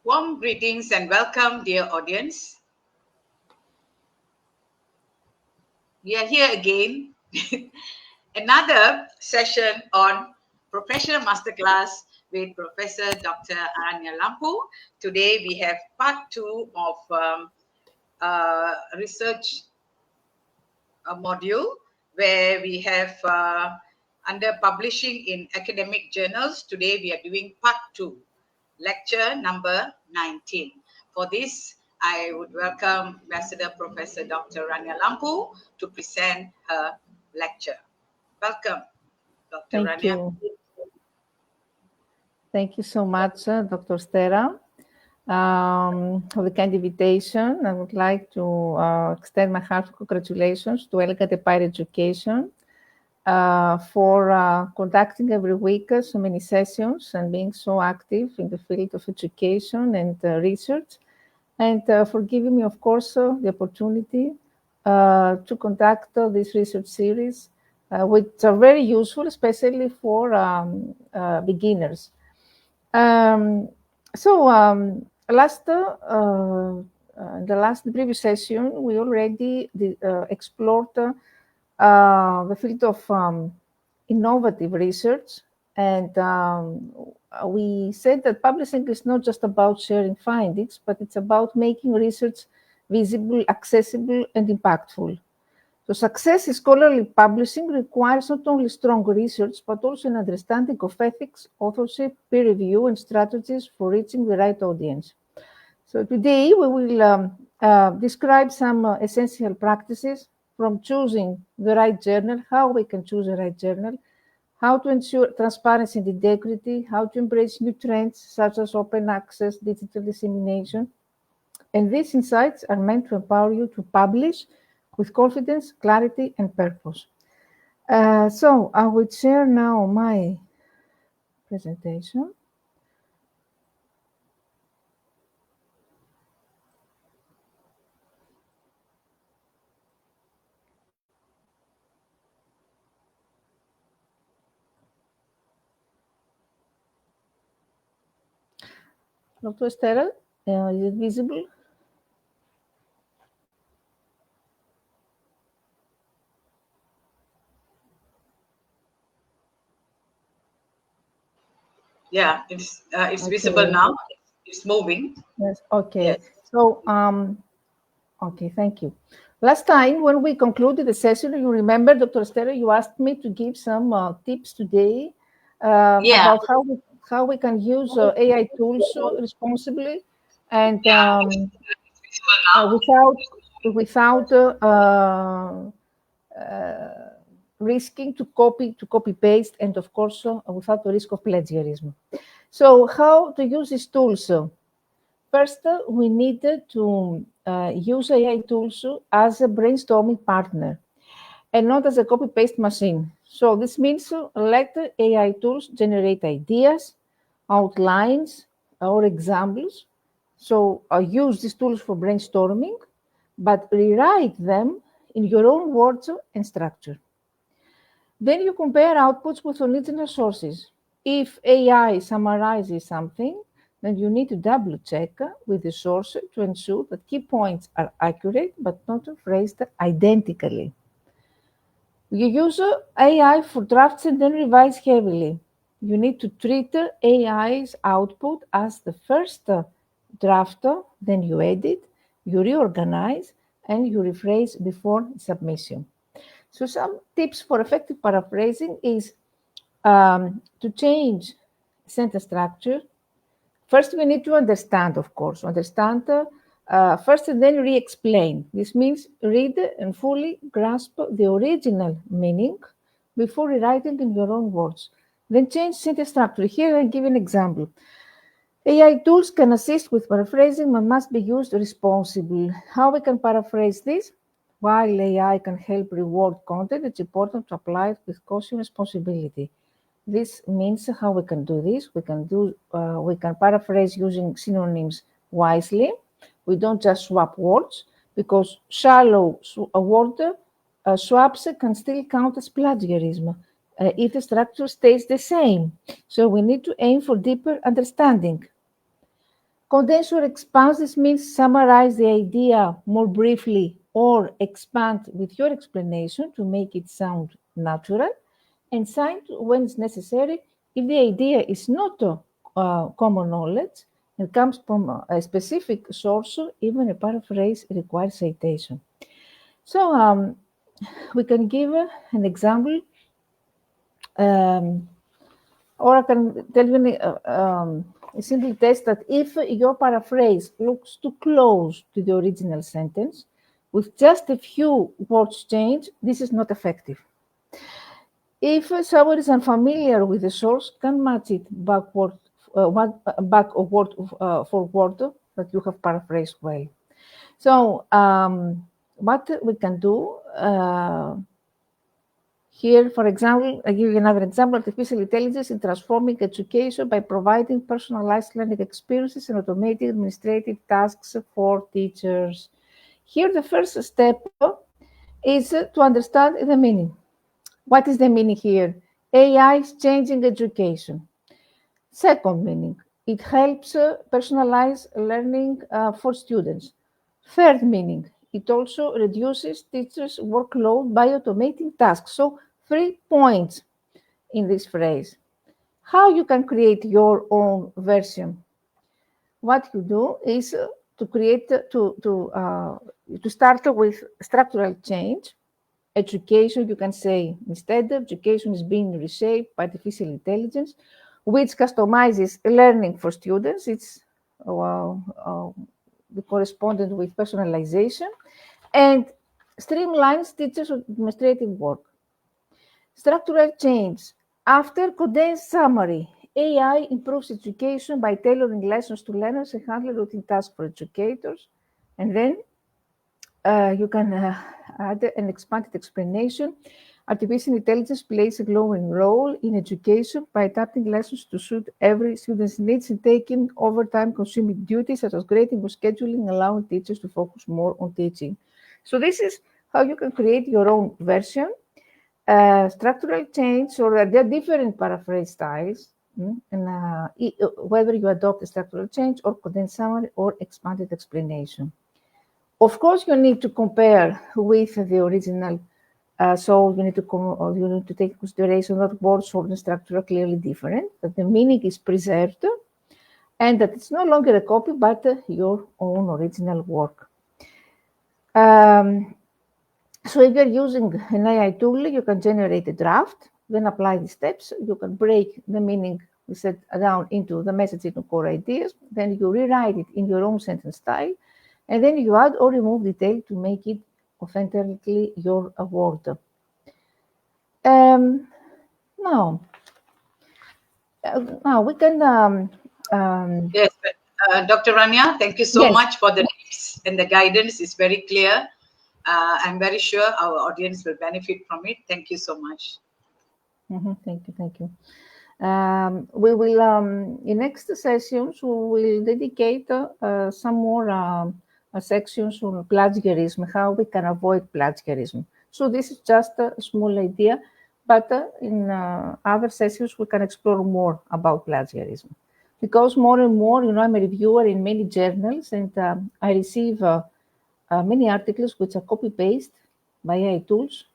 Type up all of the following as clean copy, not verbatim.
Warm greetings and welcome, dear audience. We are here again, another session on Professional Masterclass with Professor Dr. Aranya Lampu. Today we have part 2 of research module where we have under publishing in academic journals. Today we are doing part 2, lecture number 19. For this, I would welcome Ambassador Professor Dr. Rania Lampu to present her lecture. Welcome, Dr. Thank Rania. you. Thank you so much, Dr. Stera, for the kind invitation. I would like to extend my heartfelt congratulations to Elegant Empire Education for conducting every week so many sessions and being so active in the field of education and research, and for giving me, of course, the opportunity to conduct this research series, which are very useful, especially for beginners. The previous session, we already explored the field of innovative research, and we said that publishing is not just about sharing findings, but it's about making research visible, accessible, and impactful. So success in scholarly publishing requires not only strong research, but also an understanding of ethics, authorship, peer review, and strategies for reaching the right audience. So today we will describe some essential practices, from choosing the right journal, how we can choose the right journal, how to ensure transparency and integrity, how to embrace new trends such as open access, digital dissemination. And these insights are meant to empower you to publish with confidence, clarity, and purpose. So I will share now my presentation. Dr. Esther, is it visible? Yeah, it's okay. Visible now. It's moving. Yes. Okay. Yes. So, okay. Thank you. Last time when we concluded the session, you remember, Dr. Esther, you asked me to give some tips today about how we can use AI tools responsibly and without risking to copy paste, and of course without the risk of plagiarism. So how to use these tools? First, we need to use AI tools as a brainstorming partner and not as a copy-paste machine. So this means let AI tools generate ideas, outlines, or examples. So use these tools for brainstorming, but rewrite them in your own words and structure. Then you compare outputs with original sources. If AI summarizes something, then you need to double check with the source to ensure that key points are accurate but not phrased identically. You use AI for drafts and then revise heavily. You need to treat AI's output as the first draft, then you edit, you reorganize, and you rephrase before submission. So some tips for effective paraphrasing is to change sentence structure. First, we need to understand, of course, first and then re-explain. This means read and fully grasp the original meaning before rewriting in your own words. Then change sentence structure. Here I give an example. AI tools can assist with paraphrasing but must be used responsibly. How we can paraphrase this? While AI can help reward content, it's important to apply it with caution and responsibility. This means how we can do this. We can paraphrase using synonyms wisely. We don't just swap words, because shallow word swaps can still count as plagiarism if the structure stays the same. So we need to aim for deeper understanding. Condense or expand, this means summarize the idea more briefly or expand with your explanation to make it sound natural. And cite when it's necessary if the idea is not common knowledge and comes from a specific source, even a paraphrase requires citation. So we can give an example, or I can tell you a simple test that if your paraphrase looks too close to the original sentence, with just a few words change, this is not effective. If someone is unfamiliar with the source, can match it back or word for word that you have paraphrased well. So what we can do here, for example, I give you another example, artificial intelligence in transforming education by providing personalized learning experiences and automated administrative tasks for teachers. Here, the first step is to understand the meaning. What is the meaning here? AI is changing education. Second meaning, it helps personalize learning for students. Third meaning, it also reduces teachers' workload by automating tasks. So 3 points in this phrase. How you can create your own version? What you do is to create to start with structural change. Education, you can say instead, education is being reshaped by artificial intelligence, which customizes learning for students. It's the correspondent with personalization and streamlines teachers' administrative work. Structural change. After condensed summary, AI improves education by tailoring lessons to learners and handling routine tasks for educators. And then you can add an expanded explanation. Artificial intelligence plays a glowing role in education by adapting lessons to suit every student's needs and taking over time-consuming duties such as grading or scheduling, allowing teachers to focus more on teaching. So this is how you can create your own version. Structural change, or there are different paraphrase styles, and whether you adopt a structural change or condensed summary or expanded explanation. Of course, you need to compare with the original, so you need to take into consideration that words, form, and structure are clearly different, that the meaning is preserved, and that it's no longer a copy, but your own original work. So if you're using an AI tool, you can generate a draft, then apply the steps. You can break the meaning we set down into the message into core ideas. Then you rewrite it in your own sentence style. And then you add or remove detail to make it authentically your word. Now we can... Yes, Dr. Rania, thank you so much for the tips and the guidance. It's very clear. I'm very sure our audience will benefit from it. Thank you so much. Thank you. We will, in next sessions, we will dedicate some more sections on plagiarism, how we can avoid plagiarism. So this is just a small idea, but in other sessions, we can explore more about plagiarism. Because more and more, I'm a reviewer in many journals, and I receive many articles which are copy-paste by AI tools,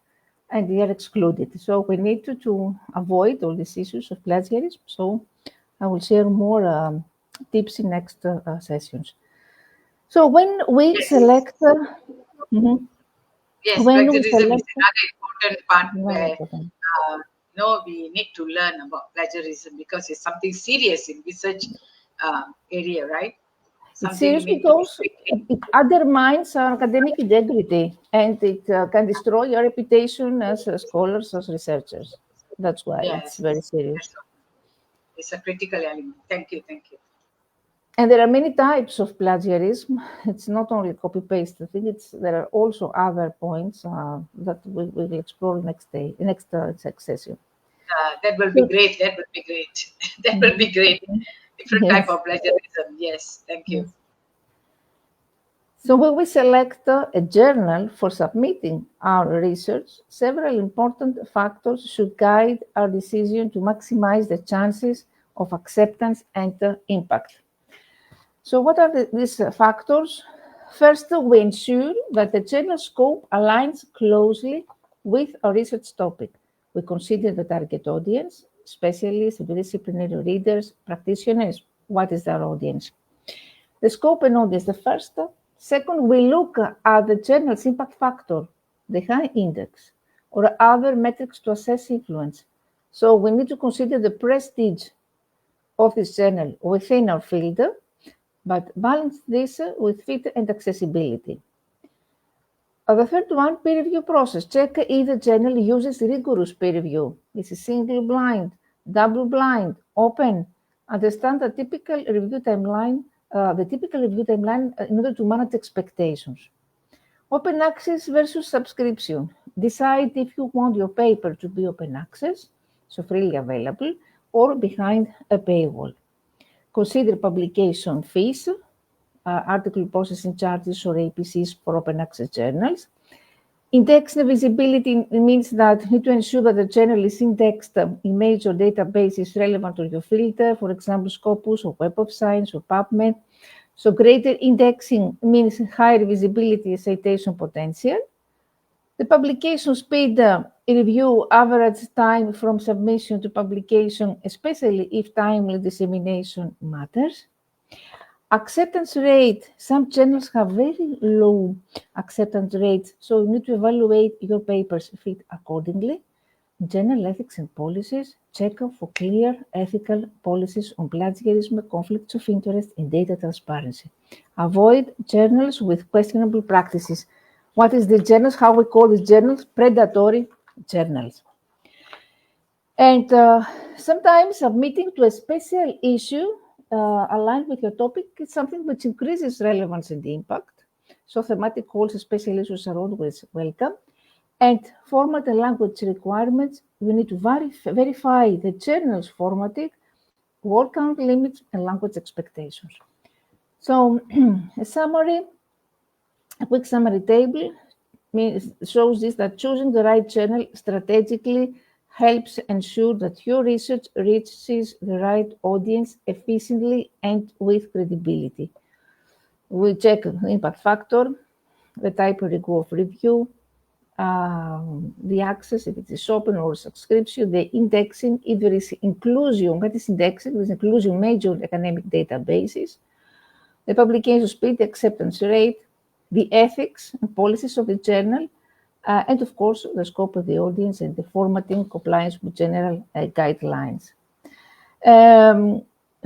and they are excluded. So we need to avoid all these issues of plagiarism. So I will share more tips in next sessions. So when we select... Yes, plagiarism is another important part where we need to learn about plagiarism because it's something serious in research area, right? It's serious because it undermines our academic integrity, and it can destroy your reputation as scholars, as researchers. That's why it's very serious. It's a critical element. Thank you. And there are many types of plagiarism. It's not only copy-paste. I think there are also other points that we will explore next session. That will be great. That will be great. Different type of plagiarism. Yes, thank you. So when we select a journal for submitting our research, several important factors should guide our decision to maximize the chances of acceptance and impact. So what are these factors? First, we ensure that the journal scope aligns closely with our research topic. We consider the target audience, specialists, interdisciplinary readers, practitioners. What is their audience? The scope and audience, the first. Second, we look at the journal's impact factor, the high index, or other metrics to assess influence. So we need to consider the prestige of this journal within our field, but balance this with fit and accessibility. The third one, peer review process. Check if the journal uses rigorous peer review. This is single blind, double blind, open. Understand the typical review timeline, in order to manage expectations. Open access versus subscription. Decide if you want your paper to be open access, so freely available, or behind a paywall. Consider publication fees, article processing charges or APCs for open access journals. Indexing visibility means that you need to ensure that the journal is indexed in major databases relevant to your filter, for example, Scopus or Web of Science or PubMed. So greater indexing means higher visibility and citation potential. The publication speed review average time from submission to publication, especially if timely dissemination matters. Acceptance rate. Some journals have very low acceptance rates, so you need to evaluate your paper's fit accordingly. Journal ethics and policies. Check for clear ethical policies on plagiarism, conflicts of interest, and data transparency. Avoid journals with questionable practices. What is the journals? How we call these journals? Predatory journals. And sometimes submitting to a special issue aligned with your topic is something which increases relevance and impact. So thematic calls and special issues are always welcome. And format and language requirements, you need to verify the journal's formatting, word count limits, and language expectations. So a quick summary table shows this, that choosing the right journal strategically helps ensure that your research reaches the right audience efficiently and with credibility. We check the impact factor, the type of review, the access, if it is open or subscription, the indexing, if there is inclusion. What is indexing? There is inclusion major academic databases, the publication speed, the acceptance rate, the ethics and policies of the journal, and of course, the scope of the audience and the formatting compliance with general guidelines.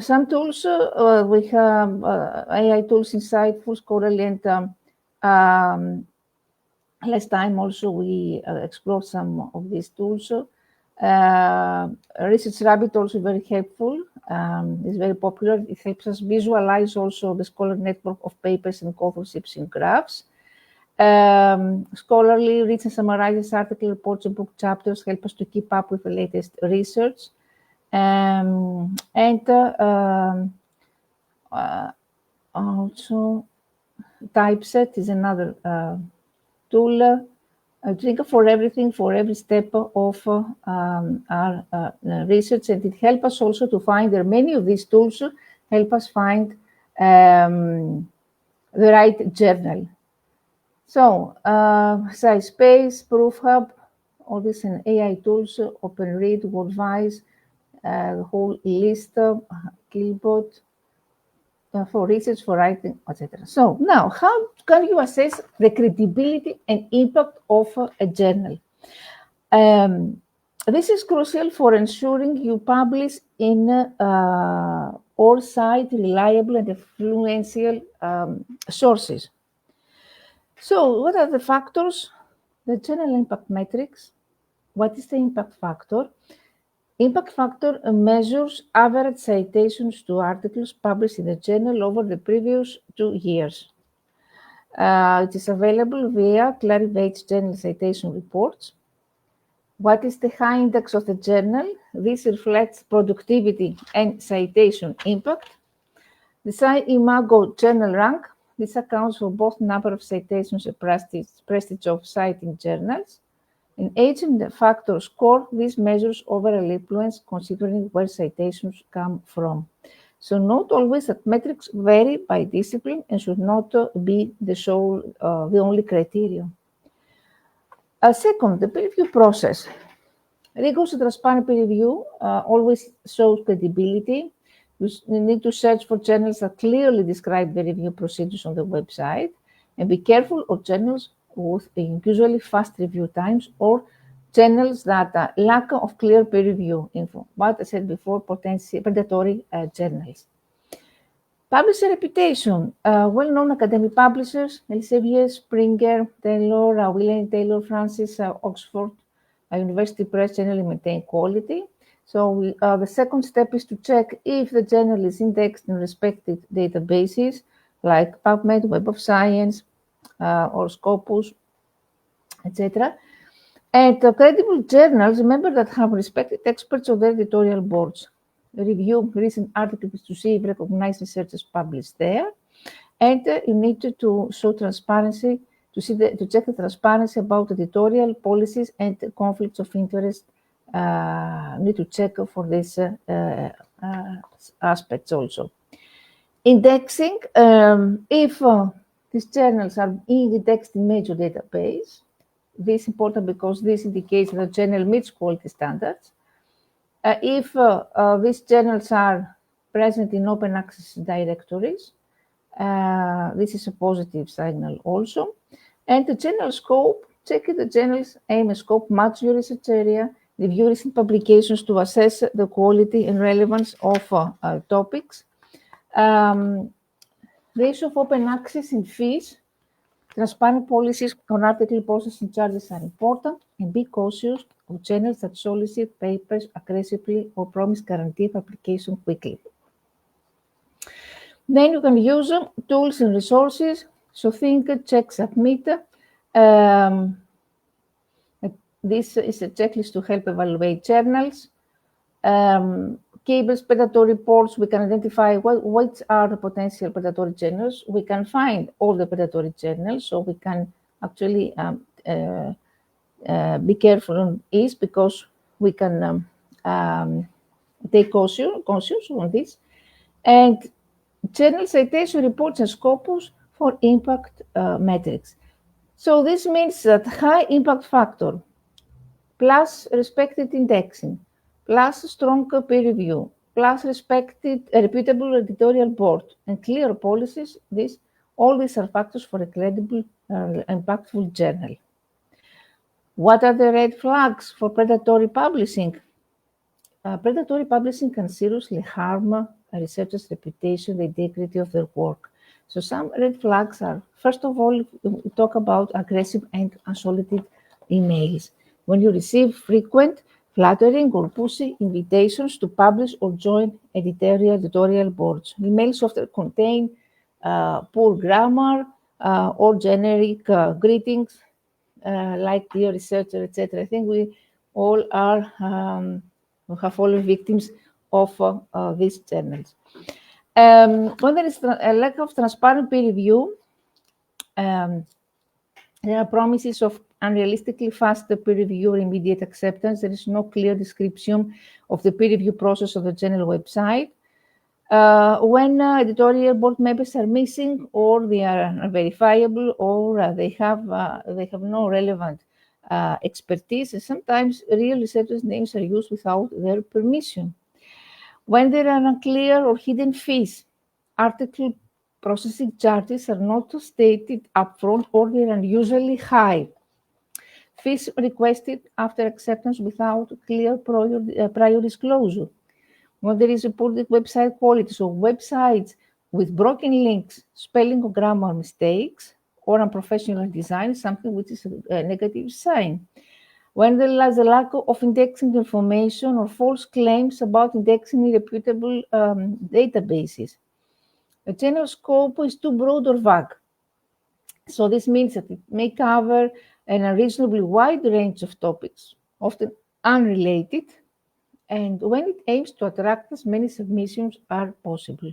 Some tools, we have AI tools, Insightful, Scholarly, and last time also we explored some of these tools. Research Rabbit also very helpful. It's very popular. It helps us visualize also the Scholar network of papers and authorships in graphs. Scholarly reads and summarizes article reports and book chapters, help us to keep up with the latest research. Also, Typeset is another tool. Trigger for everything, for every step of our research, and it helps us also to find, there are many of these tools help us find the right journal. So, SciSpace, ProofHub, all these AI tools, OpenRead, WordVise, the whole list, Killbot, for research, for writing, etc. So now, how can you assess the credibility and impact of a journal? This is crucial for ensuring you publish in all cite reliable and influential sources. So what are the factors? The journal impact metrics. What is the impact factor? Impact factor measures average citations to articles published in the journal over the previous 2 years. It is available via Clarivate's journal citation reports. What is the high index of the journal? This reflects productivity and citation impact. The SciImago journal rank. This accounts for both number of citations and prestige of citing journals. In agent factor score, these measures overall influence considering where citations come from. So note always that metrics vary by discipline and should not be the only criterion. Second, the peer review process. Rigorous and transparent peer review always shows credibility. You need to search for journals that clearly describe the review procedures on the website, and be careful of journals with usually fast review times or journals that lack of clear peer review info. But I said before, predatory journals. Publisher reputation. Well-known academic publishers, Elsevier, Springer, Taylor, William Taylor Francis, Oxford University Press generally maintain quality. So the second step is to check if the journal is indexed in respected databases like PubMed, Web of Science, or Scopus, etc. And credible journals, remember, that have respected experts of their editorial boards. Review recent articles to see if recognized research is published there. And you need to show transparency, to check the transparency about editorial policies and conflicts of interest. Need to check for these aspects also. Indexing, if these journals are indexed in major database, this is important because this indicates that the journal meets quality standards. If these journals are present in open access directories, this is a positive signal also. And the general scope, check if the journal's aim and scope match your research area, review recent publications to assess the quality and relevance of topics. Ratio of open access and fees. Transparent policies on article processing charges are important, and be cautious of journals that solicit papers aggressively or promise guarantee publication quickly. Then you can use tools and resources. So think, check, submit. This is a checklist to help evaluate journals. Keywords, predatory reports, we can identify what are the potential predatory journals. We can find all the predatory journals, so we can actually be careful on this, because we can take caution on this. And journal citation reports and Scopus for impact metrics. So this means that high impact factor plus respected indexing, plus strong peer review, plus respected reputable editorial board and clear policies, all these are factors for a credible, impactful journal. What are the red flags for predatory publishing? Predatory publishing can seriously harm a researcher's reputation, the integrity of their work. So some red flags are, first of all, we talk about aggressive and unsolicited emails. When you receive frequent, flattering or pushy invitations to publish or join editorial boards. Emails often contain poor grammar or generic greetings like dear researcher, etc. I think we all are have fallen victims of these journals. When there is a lack of transparent peer review, there are promises of unrealistically fast peer review or immediate acceptance. There is no clear description of the peer review process on the journal website. When editorial board members are missing, or they are unverifiable, or they have no relevant expertise, and sometimes real researchers' names are used without their permission. When there are unclear or hidden fees, article processing charges are not stated upfront, or they are unusually high. Fees requested after acceptance without clear prior disclosure. When there is a poor website quality, so websites with broken links, spelling or grammar mistakes, or unprofessional design is something which is a negative sign. When there is a lack of indexing information or false claims about indexing in reputable databases. The general scope is too broad or vague. So this means that it may cover an unreasonably wide range of topics, often unrelated, and when it aims to attract as many submissions as possible.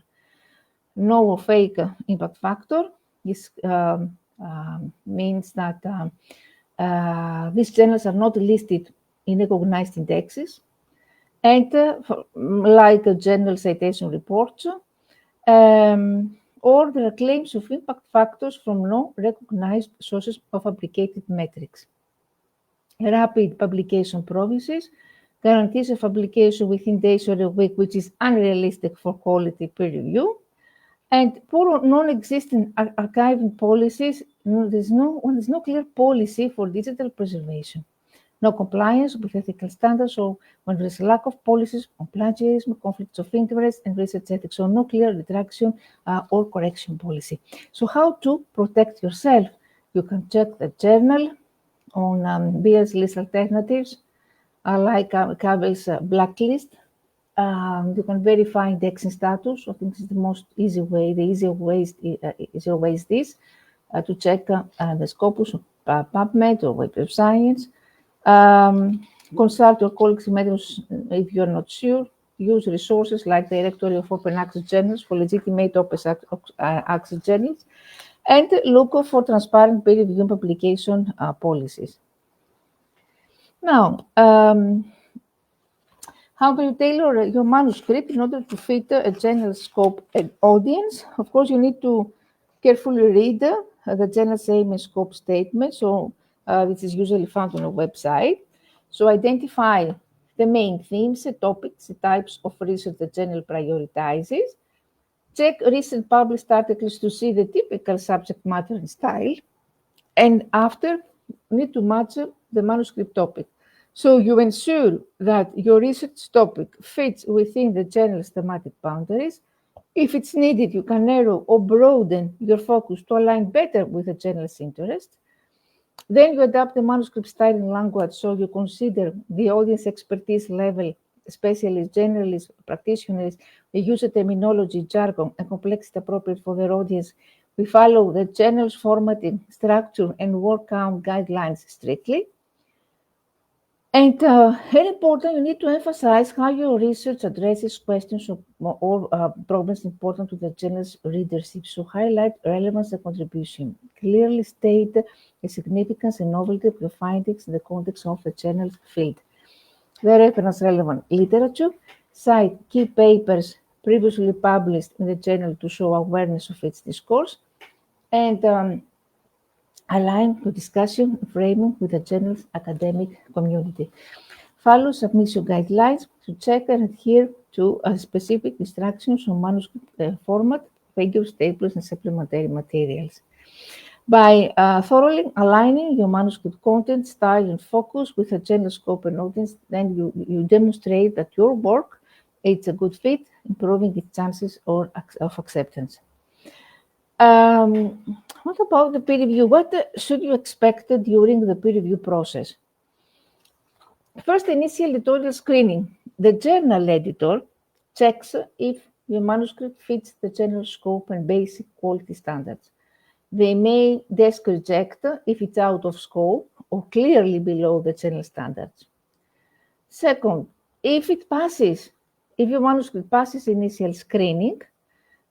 No or fake impact factor. This means that these journals are not listed in recognized indexes. and like a general citation report, or there are claims of impact factors from no-recognized sources of fabricated metrics. Rapid publication promises guarantees of publication within days or a week, which is unrealistic for quality peer review. And poor non-existent archiving policies, there's no clear policy for digital preservation. No compliance with ethical standards, or when there is a lack of policies on plagiarism, conflicts of interest, and research ethics, so no clear retraction or correction policy. So how to protect yourself? You can check the journal on BS list alternatives, like CABE's blacklist. You can verify indexing status. I think it's the most easy way. The easier way is this, to check the Scopus of PubMed or Web of Science. Consult your colleagues in methods if you're not sure. Use resources like the Directory of Open Access Journals for legitimate open access journals, and look for transparent peer review publication policies. Now, how do you tailor your manuscript in order to fit a general scope and audience? Of course, you need to carefully read the journal's aim and scope statement. So this is usually found on a website. So identify the main themes, the topics, the types of research the journal prioritizes. Check recent published articles to see the typical subject matter and style. And after, you need to match the manuscript topic. So you ensure that your research topic fits within the journal's thematic boundaries. If it's needed, you can narrow or broaden your focus to align better with the journal's interest. Then you adapt the manuscript style and language, so you consider the audience expertise level, specialists, generalists, practitioners. They use a terminology, jargon, and complexity appropriate for their audience. We follow the journal's formatting, structure, and word count guidelines strictly. And very important, you need to emphasize how your research addresses questions or problems important to the journal's readership. So highlight relevance and contribution. Clearly state the significance and novelty of the findings in the context of the journal's field. The reference relevant literature. Cite key papers previously published in the journal to show awareness of its discourse. And align the discussion framing with the journal's academic community. Follow submission guidelines to check and adhere to specific instructions on manuscript format, figures, tables, and supplementary materials. By thoroughly aligning your manuscript content, style, and focus with the journal scope and audience, then you demonstrate that your work is a good fit, improving its chances of acceptance. What about the peer review? What should you expect during the peer review process? First, initial editorial screening. The journal editor checks if your manuscript fits the journal scope and basic quality standards. They may desk reject if it's out of scope or clearly below the journal standards. Second, if your manuscript passes initial screening,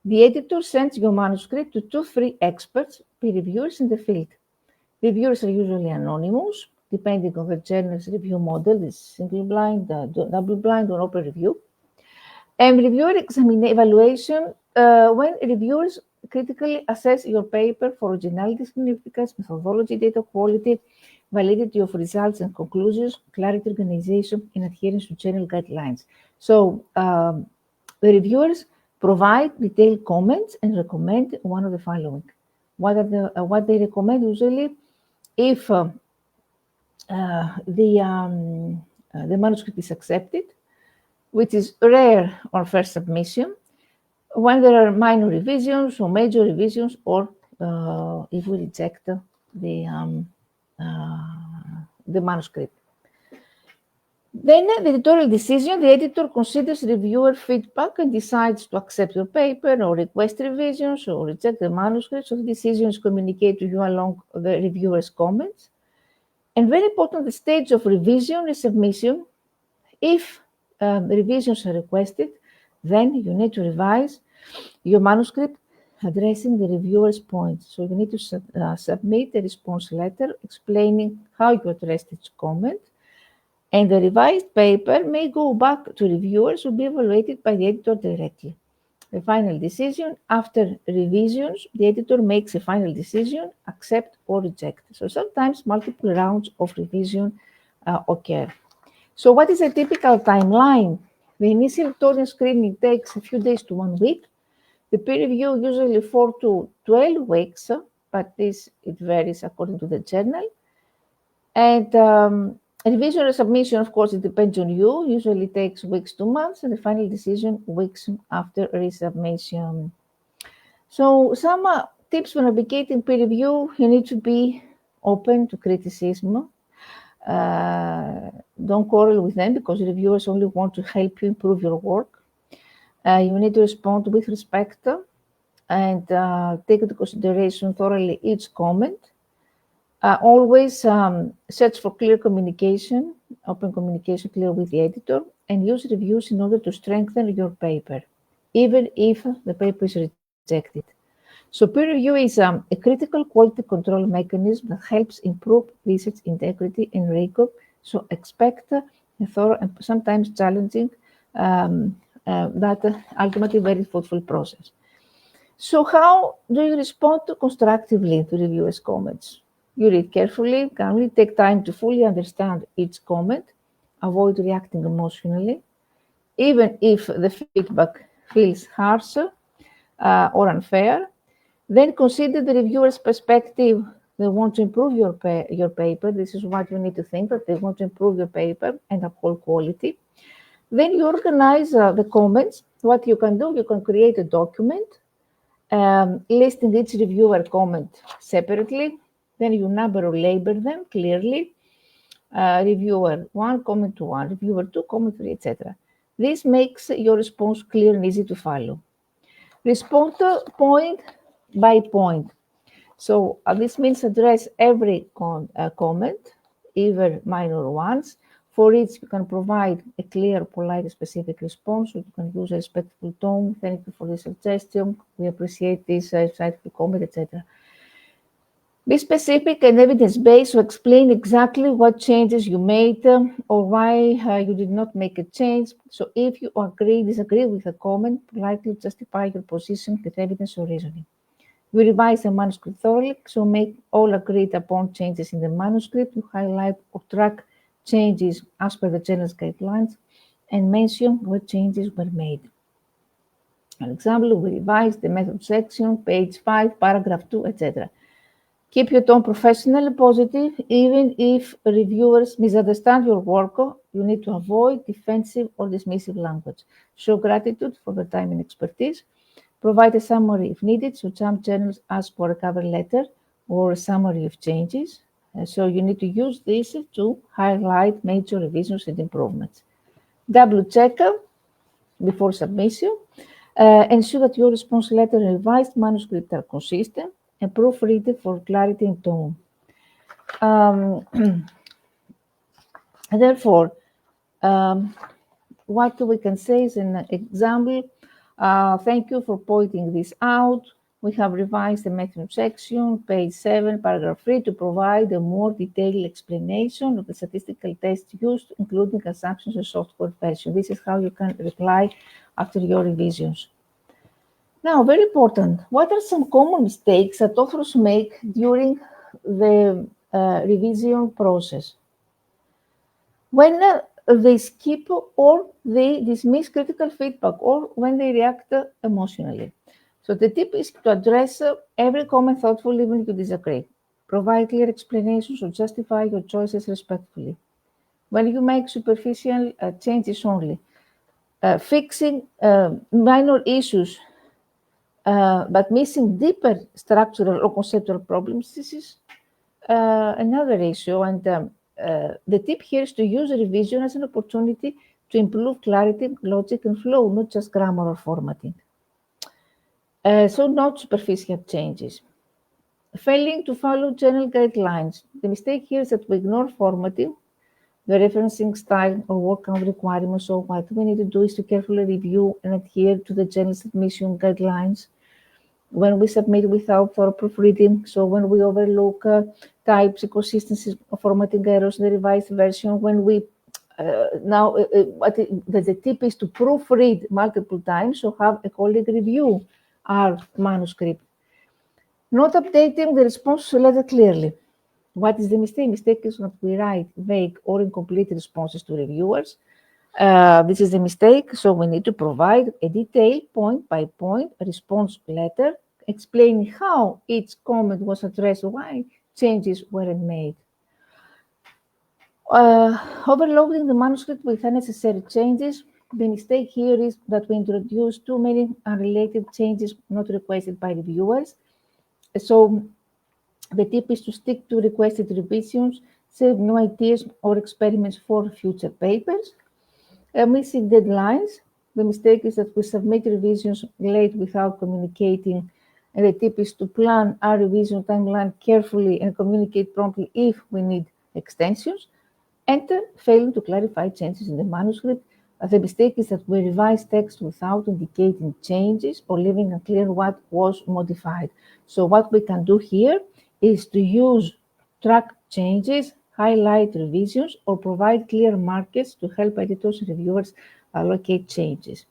the editor sends your manuscript to 2-3 experts, peer reviewers in the field. Reviewers are usually anonymous, depending on the journal's review model, this single blind, double blind, or open review. And reviewer evaluation, when reviewers critically assess your paper for originality, significance, methodology, data quality, validity of results and conclusions, clarity, organization, and adherence to journal guidelines. So the reviewers provide detailed comments and recommend one of the following. What they recommend usually, if the manuscript is accepted, which is rare on first submission, when there are minor revisions or major revisions, or if we reject the manuscript. Then the editorial decision, the editor considers reviewer feedback and decides to accept your paper or request revisions or reject the manuscript. So the decision is communicated to you along the reviewer's comments. And very important, the stage of revision is submission. If revisions are requested, then you need to revise your manuscript addressing the reviewer's points. So you need to submit a response letter explaining how you addressed each comment. And the revised paper may go back to reviewers or be evaluated by the editor directly. The final decision, after revisions, the editor makes a final decision, accept or reject. So sometimes multiple rounds of revision occur. So what is a typical timeline? The initial tutorial screening takes a few days to 1 week. The peer review usually 4 to 12 weeks, but it varies according to the journal. And revision or submission, of course, it depends on you. Usually takes weeks to months, and the final decision weeks after resubmission. So some tips for navigating peer review: you need to be open to criticism. Don't quarrel with them because reviewers only want to help you improve your work. You need to respond with respect and take into consideration thoroughly each comment. Always search for clear communication, open communication clear with the editor, and use reviews in order to strengthen your paper, even if the paper is rejected. So peer review is a critical quality control mechanism that helps improve research integrity and rigor. So expect a thorough and sometimes challenging, but ultimately very thoughtful process. So how do you respond constructively to reviewers' comments? You read carefully, calmly, take time to fully understand each comment, avoid reacting emotionally, even if the feedback feels harsh or unfair. Then consider the reviewer's perspective. They want to improve your paper. This is what you need to think, that they want to improve your paper and uphold quality. Then you organize the comments. What you can do, you can create a document listing each reviewer comment separately. Then you number or label them clearly. Reviewer 1, comment 1, reviewer 2, comment 3, etc. This makes your response clear and easy to follow. Respond point by point. So this means address every comment, even minor ones. For each, you can provide a clear, polite, specific response. You can use a respectful tone. Thank you for the suggestion. We appreciate this insightful comment, etc. Be specific and evidence-based to explain exactly what changes you made or why you did not make a change. So if you disagree with a comment, politely justify your position with evidence or reasoning. You revise the manuscript thoroughly, so make all agreed upon changes in the manuscript. You highlight or track changes as per the journal's guidelines and mention what changes were made. An example, we revised the method section, page 5, paragraph 2, etc. Keep your tone professional and positive, even if reviewers misunderstand your work. You need to avoid defensive or dismissive language. Show gratitude for their time and expertise. Provide a summary if needed. So some journals ask for a cover letter or a summary of changes. So you need to use this to highlight major revisions and improvements. Double check before submission. Ensure that your response letter and revised manuscript are consistent and proofread it for clarity and tone. Therefore, what we can say is an example. Thank you for pointing this out. We have revised the method section, page 7, paragraph 3, to provide a more detailed explanation of the statistical test used, including assumptions and software version. This is how you can reply after your revisions. Now, very important, what are some common mistakes that authors make during the revision process? When they skip or they dismiss critical feedback or when they react emotionally. So the tip is to address every comment thoughtfully when you disagree. Provide clear explanations or justify your choices respectfully. When you make superficial changes only, fixing minor issues but missing deeper structural or conceptual problems, this is another issue. And the tip here is to use revision as an opportunity to improve clarity, logic, and flow, not just grammar or formatting. So not superficial changes. Failing to follow journal guidelines. The mistake here is that we ignore formatting, the referencing style, or work count requirements. So what we need to do is to carefully review and adhere to the journal submission guidelines. When we submit without thorough proofreading, so when we overlook types, inconsistencies, formatting errors in the revised version, when we the tip is to proofread multiple times or have a colleague review our manuscript. Not updating the response letter clearly. What is the mistake? Mistake is not we write vague or incomplete responses to reviewers. This is the mistake, so we need to provide a detailed point-by-point response letter explaining how each comment was addressed, why changes weren't made. Overloading the manuscript with unnecessary changes. The mistake here is that we introduce too many unrelated changes not requested by reviewers. So the tip is to stick to requested revisions, save new ideas or experiments for future papers. Missing deadlines. The mistake is that we submit revisions late without communicating, and the tip is to plan our revision timeline carefully and communicate promptly if we need extensions. And failing to clarify changes in the manuscript. The mistake is that we revise text without indicating changes or leaving unclear what was modified. So what we can do here is to use track changes, highlight revisions, or provide clear markers to help editors and reviewers locate changes.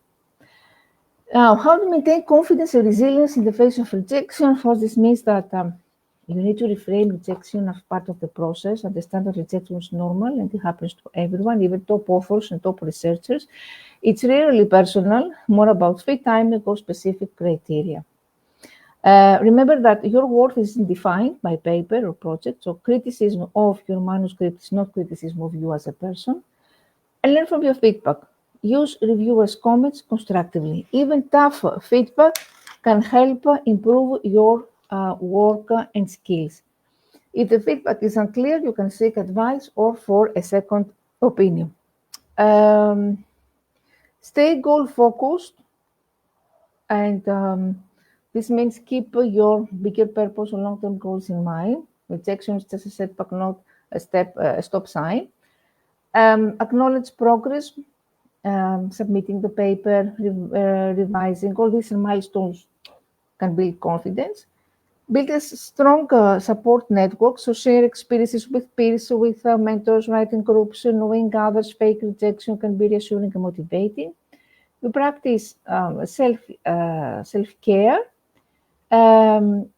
Now, how to maintain confidence and resilience in the face of rejection? First, this means that you need to reframe rejection as part of the process. Understand that rejection is normal and it happens to everyone, even top authors and top researchers. It's rarely personal, more about fit timing or specific criteria. Remember that your worth isn't defined by paper or project, so criticism of your manuscript is not criticism of you as a person. And learn from your feedback. Use reviewers' comments constructively. Even tough feedback can help improve your work and skills. If the feedback is unclear, you can seek advice or for a second opinion. Stay goal-focused, and this means keep your bigger purpose or long-term goals in mind. Rejection is just a setback, not a stop sign. Acknowledge progress, submitting the paper, revising. All these milestones can build confidence. Build a strong support network, so share experiences with peers, with mentors, writing groups. Knowing others' fake rejection can be reassuring and motivating. You practice self-care, and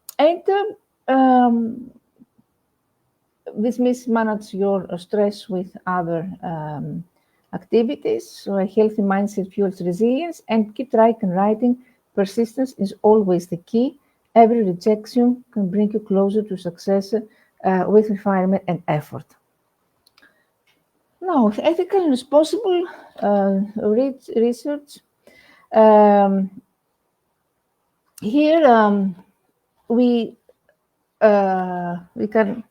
this means manage your stress with other activities. So a healthy mindset fuels resilience, and keep writing. Persistence is always the key. Every rejection can bring you closer to success with refinement and effort. Now, ethical and responsible research. Here we can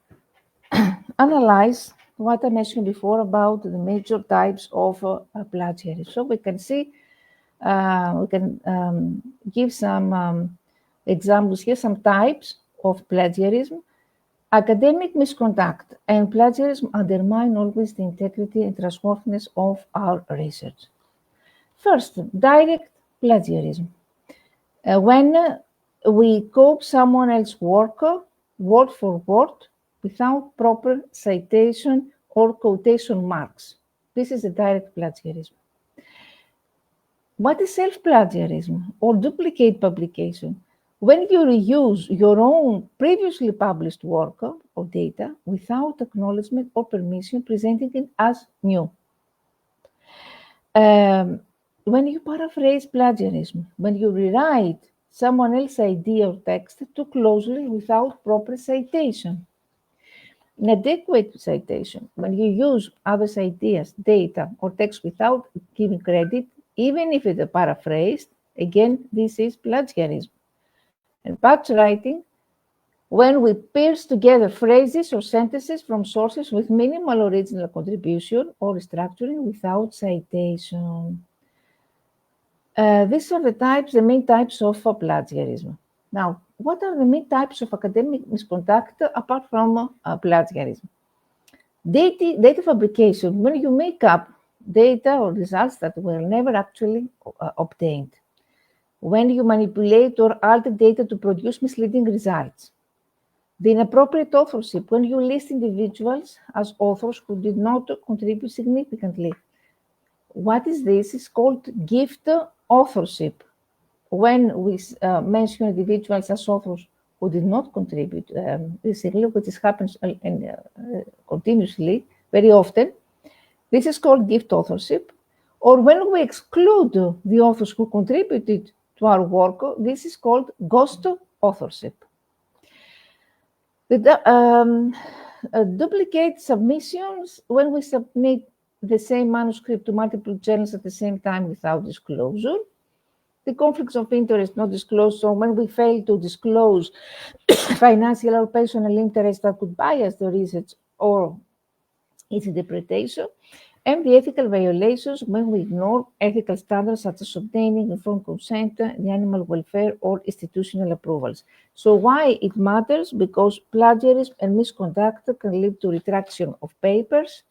analyze what I mentioned before about the major types of plagiarism. So we can see, we can give some examples here, some types of plagiarism. Academic misconduct and plagiarism undermine always the integrity and trustworthiness of our research. First, direct plagiarism. When we copy someone else's work, word for word, without proper citation or quotation marks. This is a direct plagiarism. What is self-plagiarism or duplicate publication? When you reuse your own previously published work or data without acknowledgement or permission, presenting it as new. When you paraphrase plagiarism, when you rewrite someone else's idea or text too closely without proper citation. Inadequate citation, when you use others' ideas, data, or text without giving credit, even if it's paraphrased, again, this is plagiarism. And patch writing, when we pierce together phrases or sentences from sources with minimal original contribution or restructuring without citation. These are the main types of plagiarism. Now, what are the main types of academic misconduct apart from plagiarism? Data fabrication, when you make up data or results that were never actually obtained. When you manipulate or alter data to produce misleading results. The inappropriate authorship, when you list individuals as authors who did not contribute significantly. What is this? It's called gift authorship. When we mention individuals as authors who did not contribute significantly, which happens continuously, very often, this is called gift authorship. Or when we exclude the authors who contributed to our work, this is called ghost authorship. Duplicate submissions, when we submit the same manuscript to multiple journals at the same time without disclosure. The conflicts of interest not disclosed, so when we fail to disclose financial or personal interest that could bias the research or its interpretation, and the ethical violations when we ignore ethical standards such as obtaining informed consent, the animal welfare, or institutional approvals. So why it matters? Because plagiarism and misconduct can lead to retraction of papers,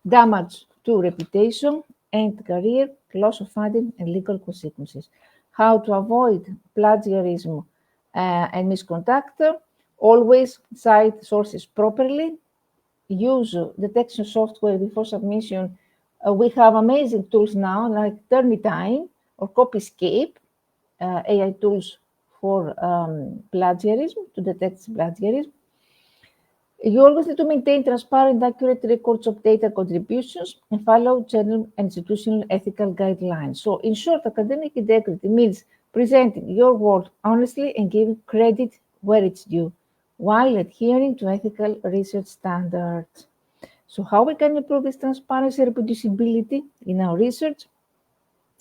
damage to reputation and career, loss of funding, and legal consequences. How to avoid plagiarism and misconduct? Always cite sources properly. Use detection software before submission. We have amazing tools now like Turnitin or Copyscape, AI tools for plagiarism, to detect plagiarism. You always need to maintain transparent, accurate records of data contributions and follow general and institutional ethical guidelines. So, in short, academic integrity means presenting your work honestly and giving credit where it's due, while adhering to ethical research standards. So, how we can improve this transparency and reproducibility in our research?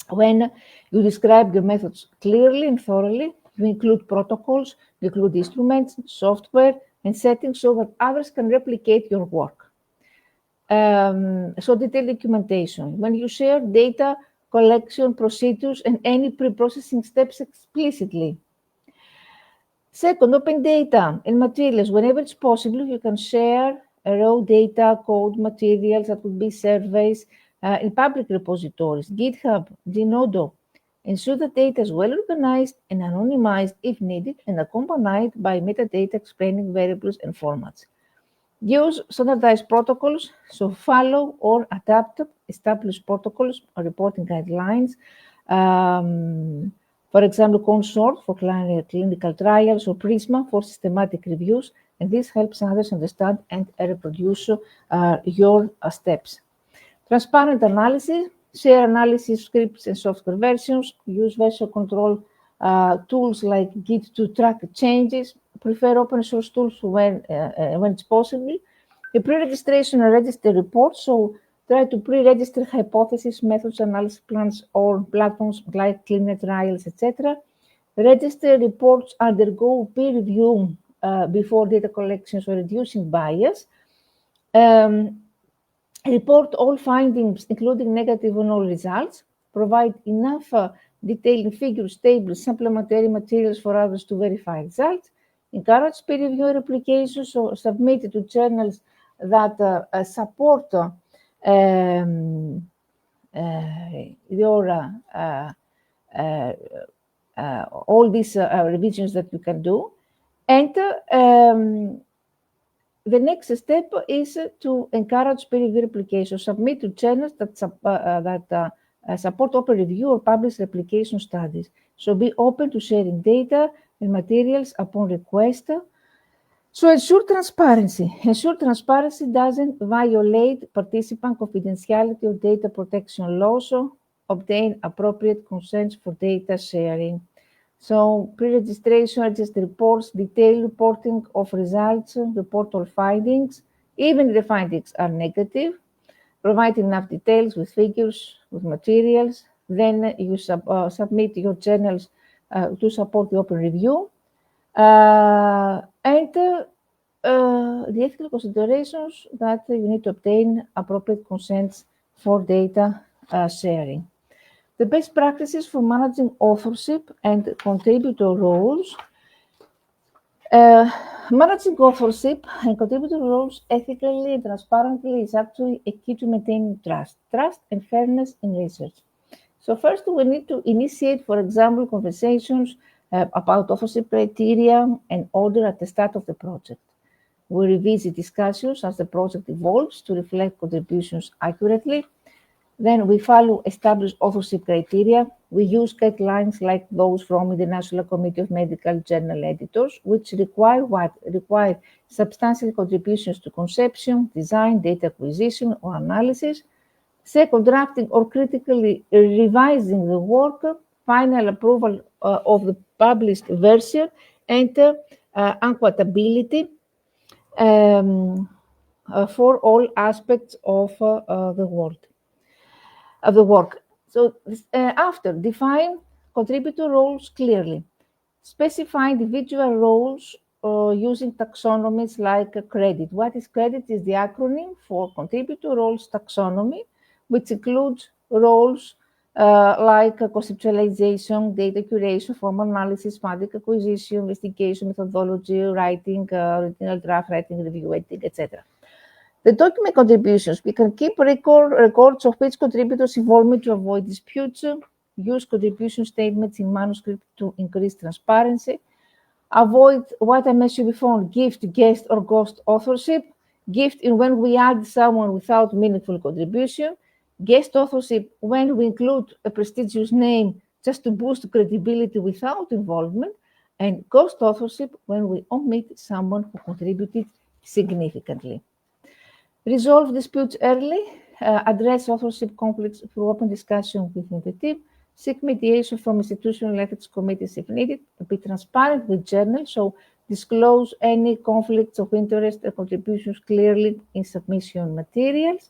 When you describe your methods clearly and thoroughly, you include protocols, you include instruments, software, and settings so that others can replicate your work. So detailed documentation. When you share data collection procedures and any pre-processing steps explicitly. Second, open data and materials. Whenever it's possible, you can share raw data, code, materials that would be surveys in public repositories, GitHub, Zenodo. Ensure the data is well organized and anonymized if needed and accompanied by metadata explaining variables and formats. Use standardized protocols, so follow or adapt established protocols or reporting guidelines. For example, CONSORT for clinical trials or PRISMA for systematic reviews, and this helps others understand and reproduce your steps. Transparent analysis, share analysis scripts and software versions, use version control tools like Git to track changes, prefer open source tools when it's possible. The pre-registration and register reports, so try to pre-register hypotheses, methods, analysis plans, or platforms like clinical trials, etc. Register reports undergo peer review before data collections or reducing bias. Report all findings, including negative or null results. Provide enough detailed figures, tables, supplementary materials for others to verify results. Encourage peer review replications or submit it to journals that support all these revisions that you can do. And the next step is to encourage peer review replication. Submit to journals that support open review or publish replication studies. So be open to sharing data and materials upon request. So ensure transparency. Ensure transparency doesn't violate participant confidentiality or data protection laws. Obtain appropriate consents for data sharing. So pre-registration, register reports, detailed reporting of results, report all findings, even if the findings are negative. Provide enough details with figures, with materials. Then you submit your journals to support the open review. And the ethical considerations that you need to obtain appropriate consents for data sharing. The best practices for managing authorship and contributor roles. Managing authorship and contributor roles ethically and transparently is actually a key to maintaining trust and fairness in research. So first, we need to initiate, for example, conversations about authorship criteria and order at the start of the project. We revisit discussions as the project evolves to reflect contributions accurately. Then we follow established authorship criteria. We use guidelines like those from the National Committee of Medical Journal Editors, which require what? Require substantial contributions to conception, design, data acquisition, or analysis. Second, drafting or critically revising the work, final approval of the published version, and unquotability for all aspects of the work. So after, define contributor roles clearly. Specify individual roles using taxonomies like credit. What is credit? Is the acronym for contributor roles taxonomy, which includes roles like conceptualization, data curation, formal analysis, funding acquisition, investigation, methodology, writing, original draft, writing, review, editing, etc. The document contributions, we can keep records of each contributor's involvement to avoid disputes, use contribution statements in manuscript to increase transparency, avoid what I mentioned before, gift, guest, or ghost authorship, gift in when we add someone without meaningful contribution, guest authorship when we include a prestigious name just to boost credibility without involvement, and ghost authorship when we omit someone who contributed significantly. Resolve disputes early, address authorship conflicts through open discussion within the team, seek mediation from institutional ethics committees if needed, be transparent with journals, so disclose any conflicts of interest and contributions clearly in submission materials,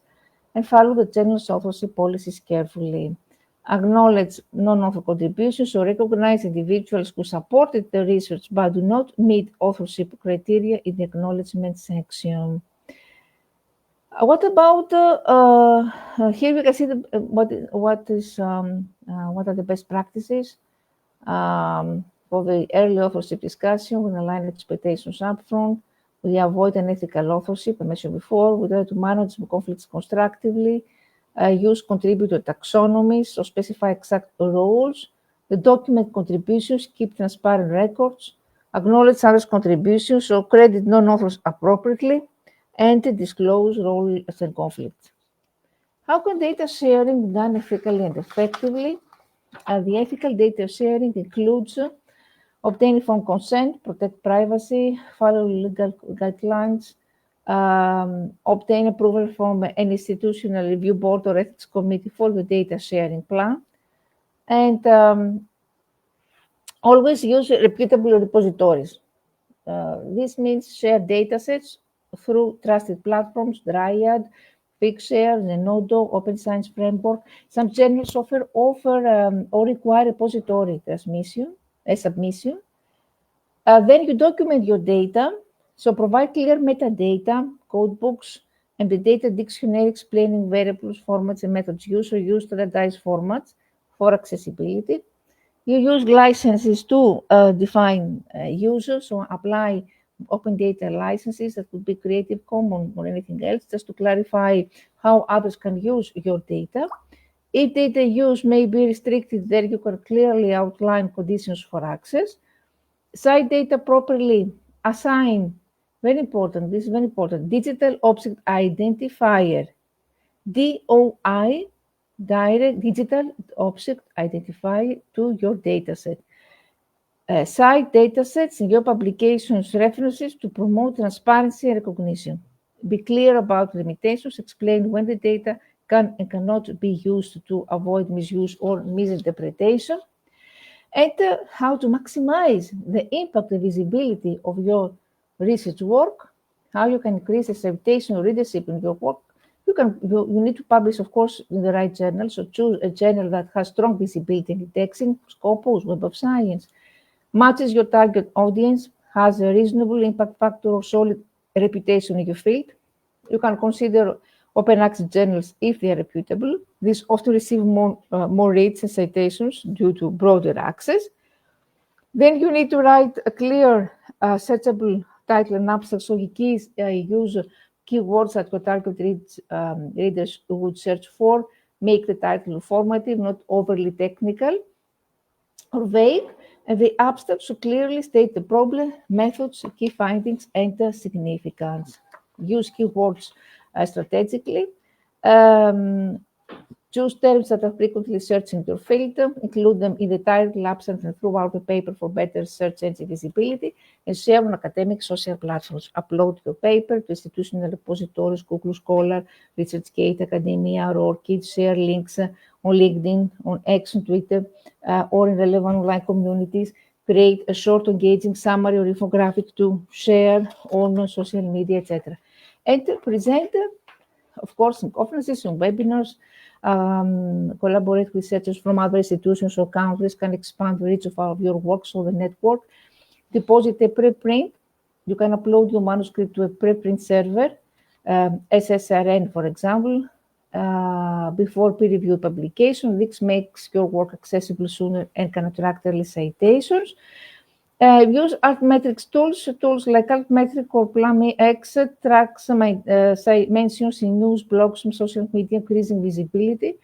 and follow the journal's authorship policies carefully. Acknowledge non-author contributions or recognize individuals who supported the research but do not meet authorship criteria in the acknowledgement section. What about here? We can see what are the best practices for the early authorship discussion. We align expectations upfront. We avoid unethical authorship. I mentioned before. We try to manage conflicts constructively. Use contributor taxonomies or specify exact roles. The document contributions. Keep transparent records. Acknowledge others' contributions or credit non-authors appropriately. And disclose roles and conflicts. How can data sharing be done ethically and effectively? The ethical data sharing includes obtain informed consent, protect privacy, follow legal guidelines, obtain approval from an institutional review board or ethics committee for the data sharing plan, and always use reputable repositories. This means share datasets through trusted platforms, Dryad, Figshare, Zenodo, Open Science Framework. Some journals offer or require repository submission. Then you document your data. So provide clear metadata, codebooks, and the data dictionary explaining variables, formats, and methods used, or use standardized formats for accessibility. You use licenses to define users, so apply open data licenses that could be Creative Commons or anything else, just to clarify how others can use your data. If data use may be restricted, there you can clearly outline conditions for access. Cite data properly, assign, very important, this is very important, digital object identifier, DOI, direct digital object identifier to your dataset. Cite datasets in your publications references to promote transparency and recognition. Be clear about limitations, explain when the data can and cannot be used to avoid misuse or misinterpretation, and how to maximize the impact and visibility of your research work, how you can increase the citation or readership in your work. You need to publish, of course, in the right journal, so choose a journal that has strong visibility in indexing, Scopus, Web of Science, matches your target audience, has a reasonable impact factor or solid reputation in your field. You can consider open access journals if they are reputable. These often receive more reads and citations due to broader access. Then you need to write a clear, searchable title and abstract, so you use keywords that your target readers would search for. Make the title informative, not overly technical or vague, And the abstract should clearly state the problem, methods, key findings, and the significance. Use keywords strategically. Choose terms that are frequently searched in your field, include them in the title, abstract, and throughout the paper for better search engine visibility, and share on academic social platforms. Upload your paper to institutional repositories, Google Scholar, ResearchGate, Academia, or ORCID. Share links on LinkedIn, on X, on Twitter, or in relevant online communities. Create a short, engaging summary or infographic to share on social media, etc. And present, of course, in conferences and webinars. Collaborate with researchers from other institutions or countries, can expand the reach of your work, so the network. Deposit a preprint. You can upload your manuscript to a preprint server, SSRN, for example, before peer-reviewed publication. This makes your work accessible sooner and can attract early citations. Use Altmetrics tools like Altmetric or PlumX, tracks mentions in news, blogs, and social media, increasing visibility,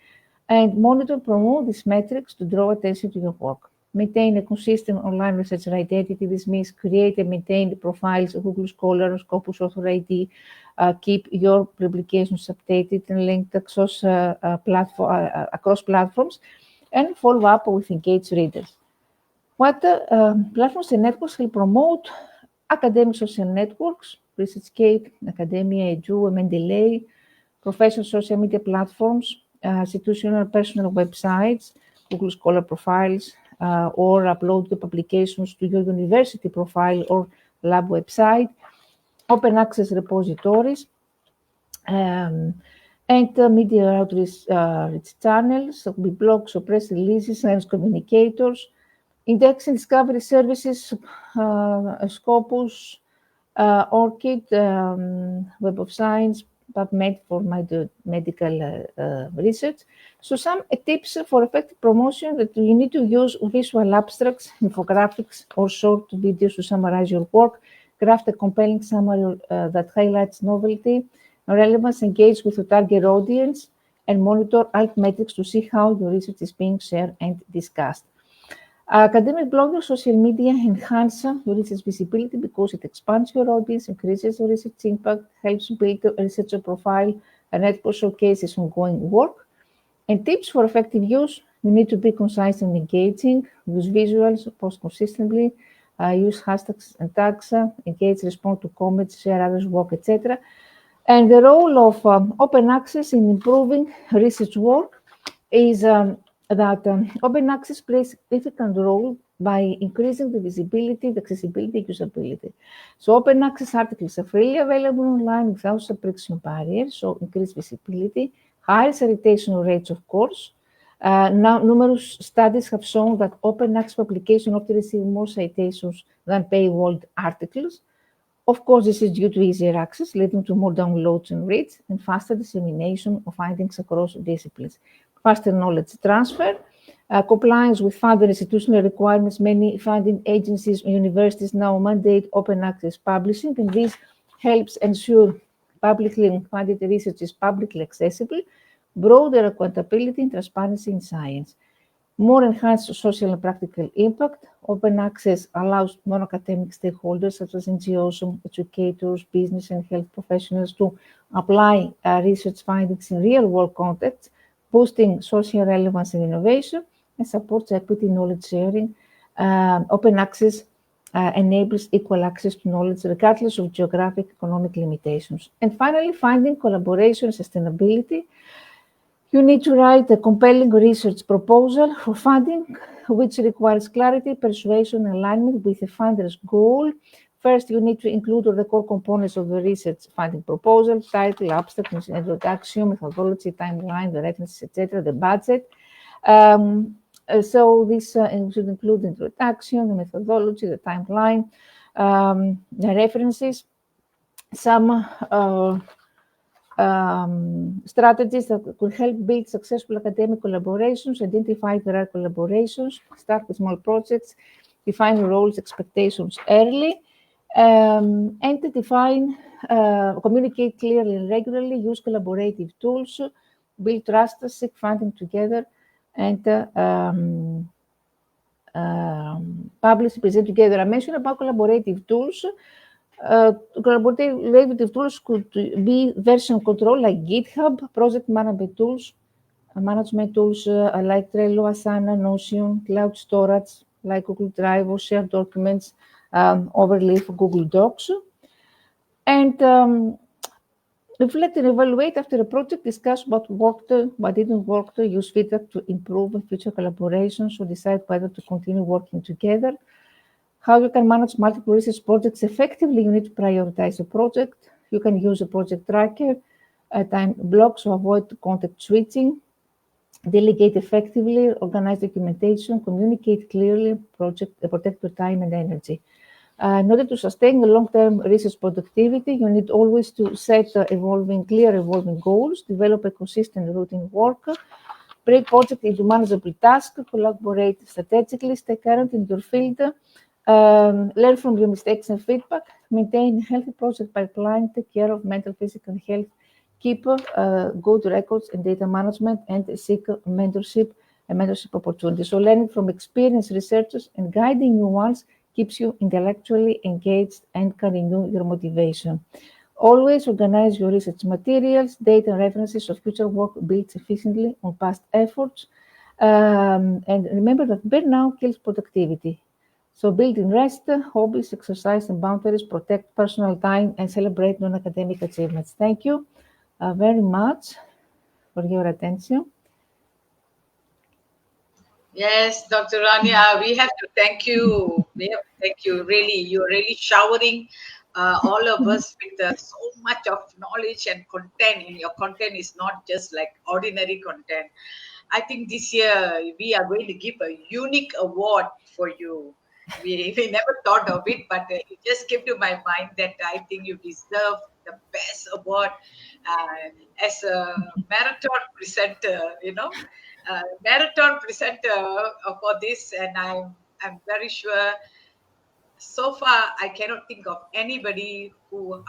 and monitor, promote these metrics to draw attention to your work. Maintain a consistent online researcher identity. This means create and maintain profiles of Google Scholar, Scopus Author ID, keep your publications updated and linked across platforms, and follow up with engaged readers. What platforms and networks will promote? Academic social networks, ResearchGate, Academia, Edu, Mendeley, professional social media platforms, institutional personal websites, Google Scholar profiles, or upload the publications to your university profile or lab website, open access repositories, and media outreach channels, so be blogs or press releases, science communicators, indexing discovery services, Scopus, ORCID, Web of Science, PubMed for medical research. So some tips for effective promotion: that you need to use visual abstracts, infographics, or short videos to summarize your work. Craft a compelling summary that highlights novelty, relevance, engage with your target audience, and monitor Altmetrics to see how your research is being shared and discussed. Academic blogging, social media enhance your research visibility because it expands your audience, increases your research impact, helps build a researcher profile, and network showcases ongoing work. And tips for effective use: you need to be concise and engaging, use visuals, post consistently, use hashtags and tags, engage, respond to comments, share others' work, etc. And the role of open access in improving research work is that open access plays a significant role by increasing the visibility, the accessibility, usability. So open access articles are freely available online without subscription barriers, so increased visibility, higher citation rates, of course. Now, numerous studies have shown that open access publications often receive more citations than paywalled articles. Of course, this is due to easier access, leading to more downloads and reads, and faster dissemination of findings across disciplines. Faster knowledge transfer, compliance with funded institutional requirements. Many funding agencies and universities now mandate open access publishing, and this helps ensure publicly funded research is publicly accessible, broader accountability and transparency in science. More enhanced social and practical impact. Open access allows non-academic stakeholders such as NGOs, educators, business and health professionals to apply research findings in real-world contexts, boosting social relevance and innovation, and supports equity knowledge sharing. Open access enables equal access to knowledge regardless of geographic economic limitations. And finally, finding collaboration and sustainability. You need to write a compelling research proposal for funding, which requires clarity, persuasion, and alignment with the funder's goal. First, you need to include all the core components of the research funding proposal: title, abstract, introduction, methodology, timeline, the references, etc., the budget. So this should include the introduction, the methodology, the timeline, the references, some strategies that could help build successful academic collaborations, identify the right collaborations, start with small projects, define roles, expectations early, and define, communicate clearly and regularly, use collaborative tools, build trust, seek funding together, and publish, present together. I mentioned about collaborative tools. Collaborative tools could be version control like GitHub, project management tools, like Trello, Asana, Notion, cloud storage like Google Drive or shared documents, overlay for Google Docs. And reflect and evaluate after a project, discuss what worked, what didn't work, use feedback to improve future collaborations, or decide whether to continue working together. How you can manage multiple research projects effectively, you need to prioritize a project. You can use a project tracker, time blocks to avoid context switching, delegate effectively, organize documentation, communicate clearly, protect your time and energy. In order to sustain the long-term research productivity, you need always to set clear evolving goals, develop a consistent routine work, break projects into manageable tasks, collaborate strategically, stay current in your field, learn from your mistakes and feedback, maintain a healthy project pipeline, take care of mental, physical health, keep good records and data management, and seek mentorship and mentorship opportunities. So learning from experienced researchers and guiding new ones keeps you intellectually engaged and can renew your motivation. Always organize your research materials, data, and references of future work builds efficiently on past efforts. And remember that burnout kills productivity. So build in rest, hobbies, exercise, and boundaries, protect personal time, and celebrate non-academic achievements. Thank you very much for your attention. Yes, Dr. Rania, we have to thank you. We have to thank you. Really, you're really showering all of us with so much of knowledge and content. And your content is not just like ordinary content. I think this year we are going to give a unique award for you. We never thought of it, but it just came to my mind that I think you deserve the best award as a marathon presenter, marathon presenter for this. And I'm very sure so far I cannot think of anybody who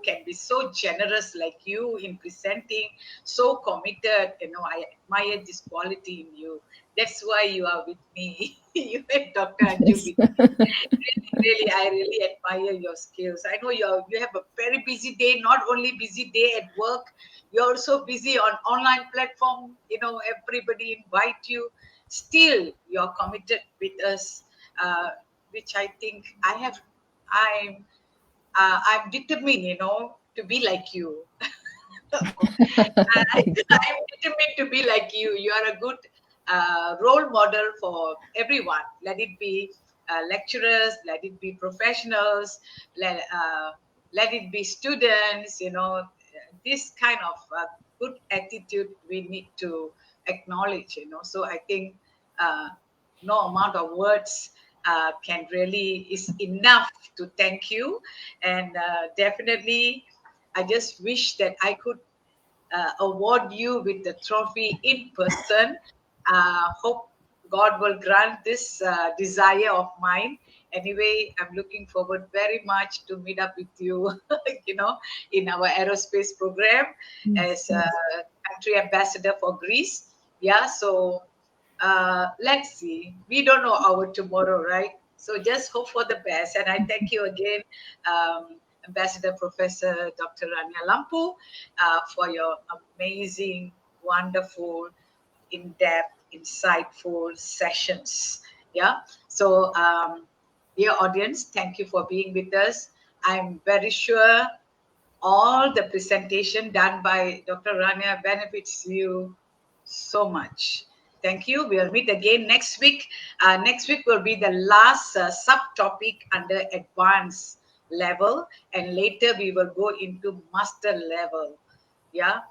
can be so generous like you in presenting, so committed. I admire this quality in you. That's why you are with me. You and Dr. Anju Yes. with me. Really, I really admire your skills. I know you have a very busy day, not only busy day at work, you're also busy on online platform. Everybody invite you. Still, you're committed with us, which I think I'm determined, to be like you. I'm determined to be like you. You are a good role model for everyone. Let it be lecturers, let it be professionals, let it be students. This kind of good attitude we need to acknowledge. So I think no amount of words can really is enough to thank you. And definitely I just wish that I could award you with the trophy in person. Hope God will grant this desire of mine. Anyway, I'm looking forward very much to meet up with you, in our aerospace program as a country ambassador for Greece. Yeah, so let's see. We don't know our tomorrow, right? So just hope for the best. And I thank you again, Ambassador Professor Dr. Rania Lampu, for your amazing, wonderful, in-depth, insightful sessions. Yeah. So, dear audience, thank you for being with us. I'm very sure all the presentation done by Dr. Rania benefits you so much. Thank you. We'll meet again next week. Next week will be the last subtopic under advanced level, and later we will go into master level. Yeah.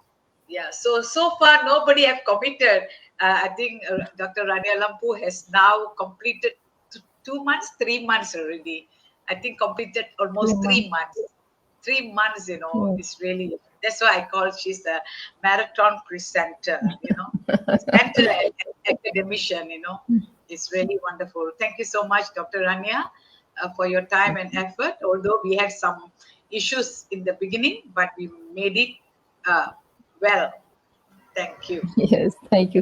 So far nobody have committed. I think Dr. Rania Lampu has now completed 2 months, 3 months already. I think completed almost 3 months. 3 months, is really, that's why I call she's the marathon presenter, mentor and academician, it's really wonderful. Thank you so much, Dr. Rania, for your time and effort. Although we had some issues in the beginning, but we made it well. Thank you. Yes, thank you.